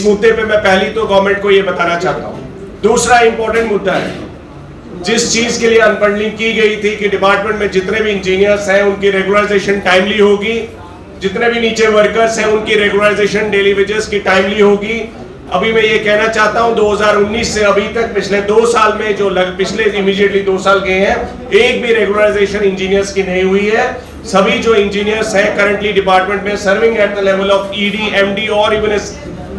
मुद्दे पे मैं पहली तो गवर्नमेंट को ये बताना चाहता हूँ। दूसरा इंपॉर्टेंट मुद्दा है, जिस चीज के लिए अनबंडलिंग की गई थी कि डिपार्टमेंट में जितने भी इंजीनियर्स हैं उनकी रेगुलराइजेशन टाइमली होगी, जितने भी नीचे वर्कर्स हैं उनकी रेगुलराइजेशन डेली वेजेस की टाइमली होगी। अभी मैं ये कहना चाहता हूँ 2019 से अभी तक पिछले 2 साल में जो पिछले इमीडिएटली 2 साल गए हैं, एक भी रेगुलराइजेशन इंजीनियर्स की नहीं हुई है। सभी जो इंजीनियर्स हैं करंटली डिपार्टमेंट में serving at the level of ED, MD और even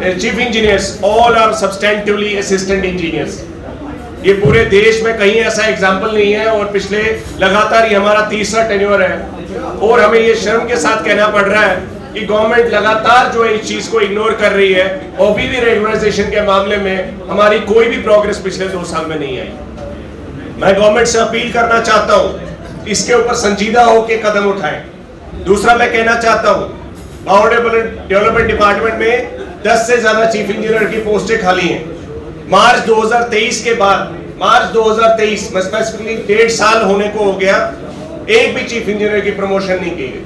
chief engineers, all are substantively assistant engineers. ये पूरे देश में कहीं ऐसा एग्जाम्पल नहीं है और पिछले लगातार ये हमारा तीसरा टेन्योर है और हमें ये शर्म के साथ कहना पड़ रहा है कि गवर्नमेंट लगातार जो इस चीज को इग्नोर कर रही है और भी रेगुलराइजेशन के मामले में हमारी कोई भी प्रोग्रेस पिछले 2 साल में नहीं आई। मैं गवर्नमेंट से अपील करना चाहता हूँ इसके ऊपर संजीदा होकर कदम उठाएं। दूसरा मैं कहना चाहता हूँ पावर डेवलपमेंट डिपार्टमेंट में 10 से ज्यादा चीफ इंजीनियर की पोस्टें खाली हैं। मार्च 2023 के बाद, मार्च 2023 में स्पेसिफिकली 1.5 साल होने को हो गया, एक भी चीफ इंजीनियर की प्रमोशन नहीं की गई।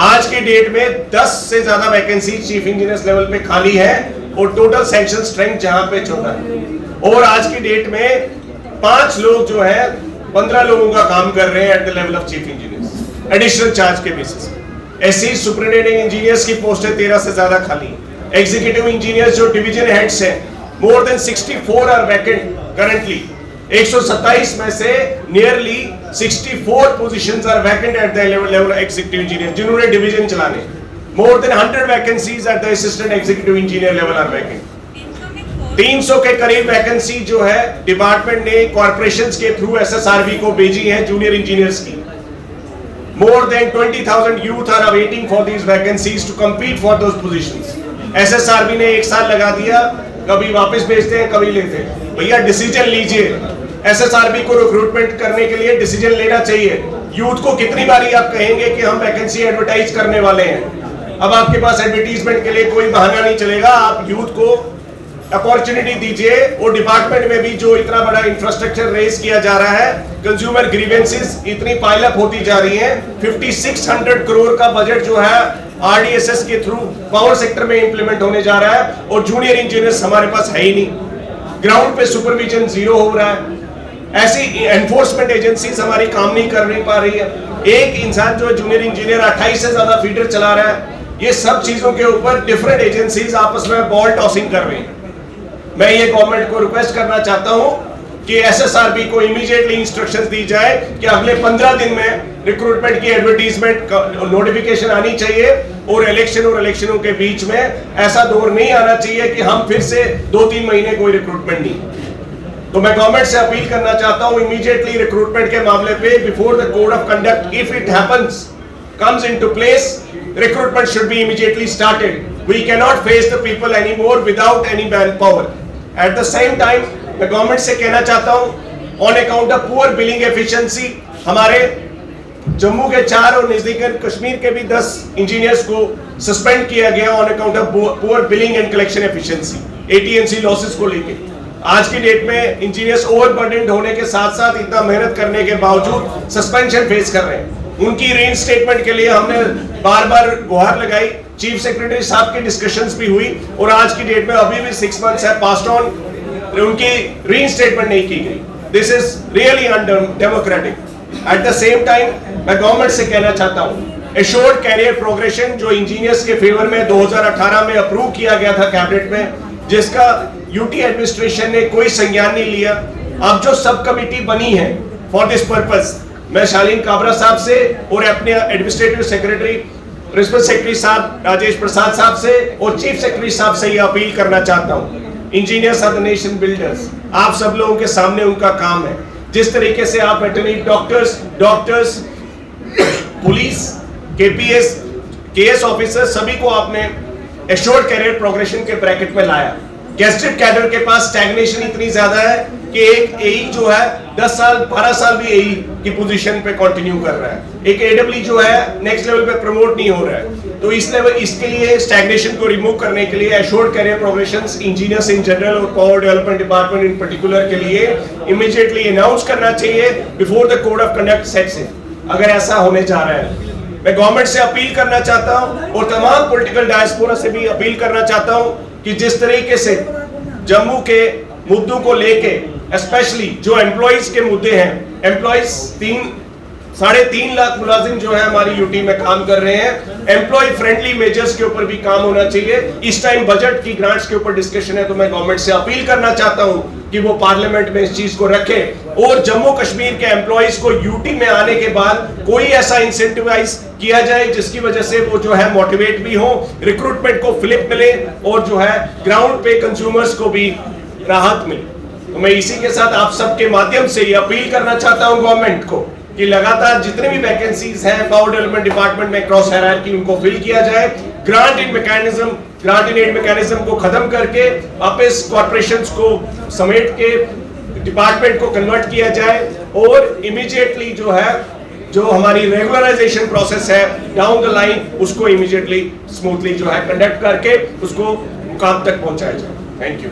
आज की डेट में 10 से ज्यादा वैकेंसी चीफ इंजीनियर लेवल पे खाली है और टोटल सैंक्शन स्ट्रेंथ जहां पे 14 है और आज की डेट में 5 लोग जो है 15 लोगों का काम कर रहे हैं at the level of chief engineer additional charge के बेसिस। ऐसी सुपरिटेंडिंग इंजीनियर्स की पोस्टें 13 से ज्यादा खाली है। एग्जीक्यूटिव इंजीनियर्स जो डिवीजन हेड्स हैं, more than 64 are vacant currently. 127 में से nearly 64 positions are vacant at the level executive engineer जिन्होंने डिवीजन चलाने। More than 100 vacancies at the assistant executive engineer level are vacant. 300 के करीब वैकेंसी जो है डिपार्टमेंट ने कॉर्पोरेशंस के थ्रू एसएसआरबी को भेजी है जूनियर इंजीनियर्स की। More than 20,000 youth are awaiting for these vacancies to compete for those positions. SSRB ने 1 साल लगा दिया, कभी वापस भेजते हैं कभी लेते हैं। भैया डिसीजन लीजिए, SSRB को रिक्रूटमेंट करने के लिए डिसीजन लेना चाहिए। यूथ को कितनी बारी आप कहेंगे कि हम वैकेंसी एडवर्टाइज करने वाले हैं। अब आपके पास एडवर्टीजमेंट के लिए कोई बहाना नहीं चलेगा, आप यूथ को अपॉर्चुनिटी दीजिए। और डिपार्टमेंट में भी जो इतना बड़ा इंफ्रास्ट्रक्चर रेज किया जा रहा है, कंज्यूमर ग्रीवेंसेस इतनी पाइल अप होती जा रही हैं। 5600 करोड़ का बजट जो है आरडीएसएस के थ्रू पावर सेक्टर में इंप्लीमेंट होने जा रहा है और जूनियर इंजीनियर्स हमारे पास है ही नहीं। ग्राउंड पे सुपरविजन 0 हो रहा है। ऐसी एनफोर्समेंट एजेंसीज हमारी काम नहीं कर नहीं पा रही है। एक इंसान जो जूनियर इंजीनियर 28 से ज्यादा फीडर चला रहा है। ये सब चीजों के ऊपर डिफरेंट एजेंसीज आपस में बॉल टॉसिंग कर रही हैं। मैं ये गवर्नमेंट को रिक्वेस्ट करना चाहता हूं कि एसएसआरबी को इमीडिएटली इंस्ट्रक्शंस दी जाए कि अगले 15 दिन में रिक्रूटमेंट की एडवर्टीजमेंट नोटिफिकेशन आनी चाहिए और इलेक्शनों के बीच में ऐसा दौर नहीं आना चाहिए कि हम फिर से 2-3 महीने कोई रिक्रूटमेंट नहीं। तो मैं गवर्नमेंट से अपील करना चाहता हूं इमीडिएटली रिक्रूटमेंट के मामले पे before the code of conduct if it happens comes into place, recruitment should be immediately started. We cannot face the people anymore without any manpower. At the same time, मैं government से कहना चाहता हूँ on account of poor billing efficiency, हमारे जम्मू के 4 और नजदीकन कश्मीर के भी 10 इंजीनियर्स को सस्पेंड किया गया on account of poor billing and collection efficiency, AT&C losses को लेके। आज की डेट में इंजीनियर्स ओवरबर्डन्ड होने के साथ साथ इतना मेहनत करने के बावजूद सस्पेंशन फेस कर रहे हैं। उनकी रीइंस्टेटमेंट के लिए हमने बार-बार गुहार लगाई, चीफ सेक्रेटरी साहब की डिस्कशंस भी हुई और आज की डेट में अभी भी 6 मंथ्स है पास्ड ऑन, उनकी रीइंस्टेटमेंट नहीं की गई। This is really undemocratic. At the same time मैं गवर्नमेंट से कहना चाहता हूँ एश्योर्ड कैरियर प्रोग्रेशन जो इंजीनियर्स के फेवर में 2018 में अप्रूव किया गया था कैबिनेट में, जिसका यूटी एडमिनिस्ट्रेशन ने कोई संज्ञान नहीं लिया। अब जो सब कमिटी बनी है फॉर दिस पर्पस, मैं शालीन काबरा साहब से और अपने एडमिनिस्ट्रेटिव सेक्रेटरी प्रिंसिपल सेक्रेटरी साहब राजेश प्रसाद साहब से और चीफ सेक्रेटरी साहब से यह अपील करना चाहता हूं, engineers are the nation builders. आप सब लोगों के सामने उनका काम है। जिस तरीके से आप veterinary doctors, police, KPS, KS officer सभी को आपने एश्योर्ड कैरियर प्रोग्रेशन के ब्रैकेट में लाया। गेस्टेड कैडर के पास स्टैग्नेशन इतनी ज्यादा है कि एक एई जो है 10 साल 12 साल भी एई की पोजीशन पे कंटिन्यू कर रहा है। एक एडब्ल्यू जो है नेक्स्ट लेवल पे प्रमोट नहीं हो रहा है। तो इस लेवल इसके लिए स्टैग्नेशन को रिमूव करने के लिए assured career progressions engineers in general और power development department in particular के लिए इमीडिएटली अनाउंस करना चाहिए before the code of conduct sets in. अगर ऐसा होने जा रहा है, मैं गवर्नमेंट से अपील करना चाहता हूं और तमाम पॉलिटिकल डायस्पोरा से भी अपील करना चाहता हूं कि जिस तरीके से जम्मू के मुद्दों को लेके स्पेशली जो एम्प्लॉइज के मुद्दे हैं, एम्प्लॉइज 3.5 लाख मुलाजिम जो है हमारी यूटी में काम कर रहे हैं, एम्प्लॉय फ्रेंडली मेजर्स के ऊपर भी काम होना चाहिए। इस टाइम बजट की ग्रांट्स के ऊपर डिस्कशन है, तो मैं गवर्नमेंट से अपील करना चाहता हूं कि वो पार्लियामेंट में इस चीज को रखे और जम्मू कश्मीर के एम्प्लॉइज को यूटी में आने के बाद कोई ऐसा इंसेंटिवाइज किया जाए जिसकी वजह से वो जो है मोटिवेट भी हो, रिक्रूटमेंट को फ्लिप मिले और जो है ग्राउंड पे कंज्यूमर्स को भी राहत मिले। तो मैं इसी के साथ आप सबके माध्यम से ये अपील करना चाहता हूं गवर्नमेंट को कि लगातार जितने भी वैकेंसीज हैं पावर डेवलपमेंट डिपार्टमेंट में क्रॉस हायरार्की उनको फिल किया जाए, ग्रांट इन एड मैकेनिज्म को खत्म करके वापस कॉर्पोरेशंस को समेट के डिपार्टमेंट को कन्वर्ट किया जाए और इमीडिएटली जो है जो हमारी रेगुलराइजेशन प्रोसेस है डाउन द लाइन उसको इमीडिएटली स्मूथली जो है कंडक्ट करके उसको मुकाम तक पहुंचाया जाए। Thank you.